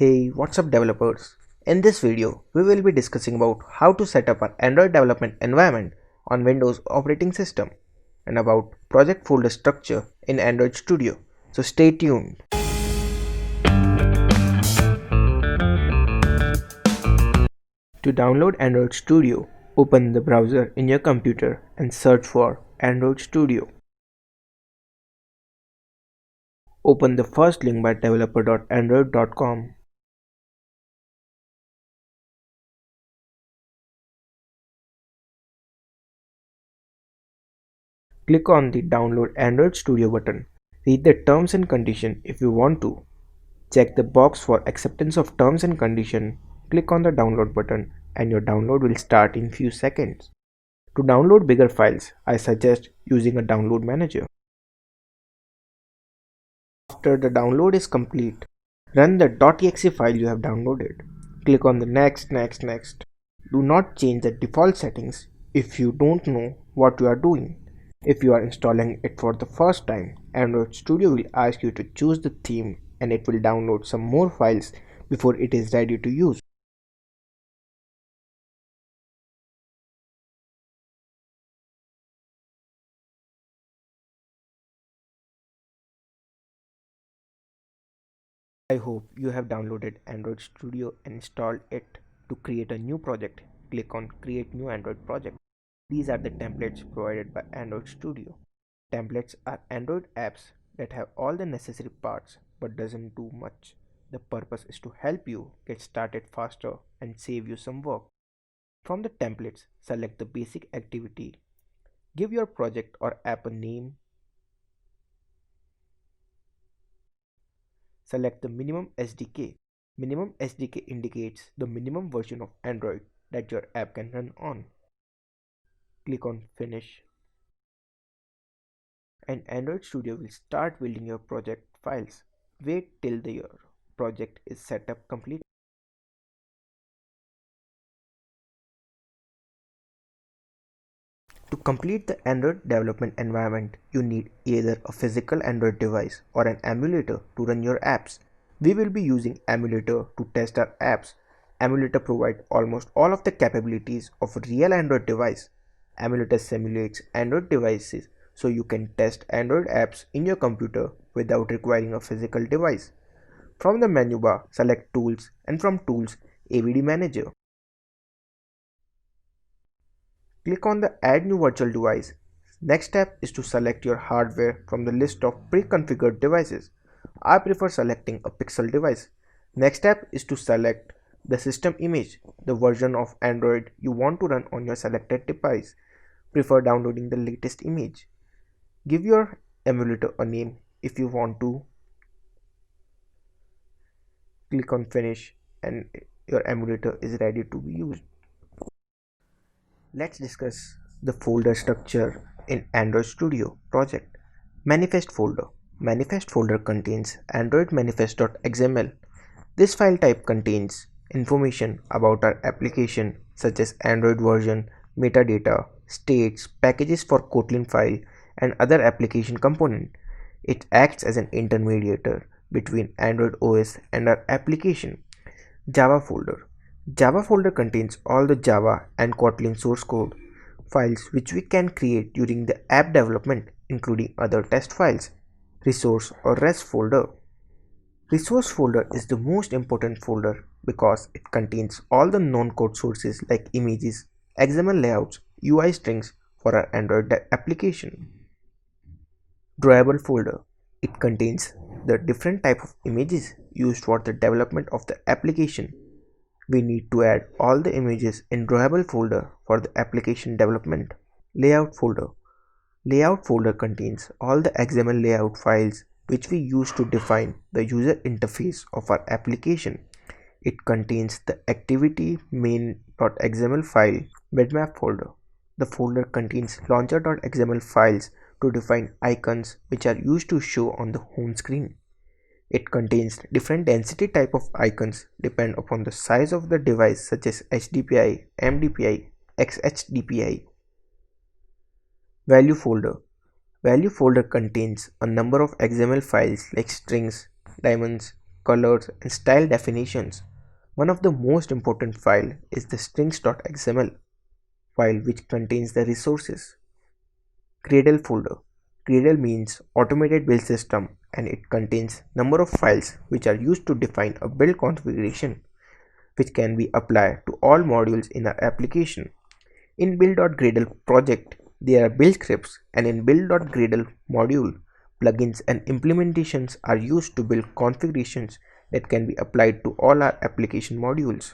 Hey, what's up developers? In this video, we will be discussing about how to set up an Android development environment on Windows operating system and about project folder structure in Android Studio. So stay tuned. To download Android Studio, open the browser in your computer and search for Android Studio. Open the first link by developer.android.com. Click on the Download Android Studio button. Read the terms and conditions if you want to. Check the box for acceptance of terms and condition. Click on the download button and your download will start in few seconds. To download bigger files, I suggest using a download manager. After the download is complete, run the .exe file you have downloaded. Click on the next. Do not change the default settings if you don't know what you are doing. If you are installing it for the first time, Android Studio will ask you to choose the theme and it will download some more files before it is ready to use. I hope you have downloaded Android Studio and installed it. To create a new project, click on Create New Android Project. These are the templates provided by Android Studio. Templates are Android apps that have all the necessary parts but doesn't do much. The purpose is to help you get started faster and save you some work. From the templates, select the basic activity. Give your project or app a name. Select the minimum SDK. Minimum SDK indicates the minimum version of Android that your app can run on. Click on Finish. And Android Studio will start building your project files. Wait till your project is set up completely. To complete the Android development environment, you need either a physical Android device or an emulator to run your apps. We will be using emulator to test our apps. Emulator provides almost all of the capabilities of a real Android device. Emulator simulates Android devices so you can test Android apps in your computer without requiring a physical device. From the menu bar, select Tools and from Tools, AVD Manager. Click on the Add New Virtual Device. Next step is to select your hardware from the list of pre-configured devices. I prefer selecting a Pixel device. Next step is to select the system image, the version of Android you want to run on your selected device. Prefer downloading the latest image. Give your emulator a name if you want to. Click on Finish and your emulator is ready to be used. Let's discuss the folder structure in Android Studio project. Manifest folder. Manifest folder contains Android manifest.xml. This file type contains information about our application such as Android version, metadata, states, packages for Kotlin file, and other application component. It acts as an intermediator between Android OS and our application. Java folder. Java folder contains all the Java and Kotlin source code files which we can create during the app development, including other test files. Resource or REST folder. Resource folder is the most important folder because it contains all the known code sources like images, XML layouts, UI strings for our Android application. Drawable folder. It contains the different type of images used for the development of the application. We need to add all the images in drawable folder for the application development. Layout folder. Layout folder contains all the XML layout files which we use to define the user interface of our application. It contains the activity main.xml file. Bitmap folder. The folder contains launcher.xml files to define icons which are used to show on the home screen. It contains different density type of icons depend upon the size of the device such as HDPI, MDPI, XHDPI. Value folder. Value folder contains a number of XML files like strings, diamonds, colors, and style definitions. One of the most important file is the strings.xml file which contains the resources. Gradle folder. Gradle means automated build system and it contains number of files which are used to define a build configuration which can be applied to all modules in our application. In build.gradle project, there are build scripts, and in build.gradle module, plugins and implementations are used to build configurations that can be applied to all our application modules.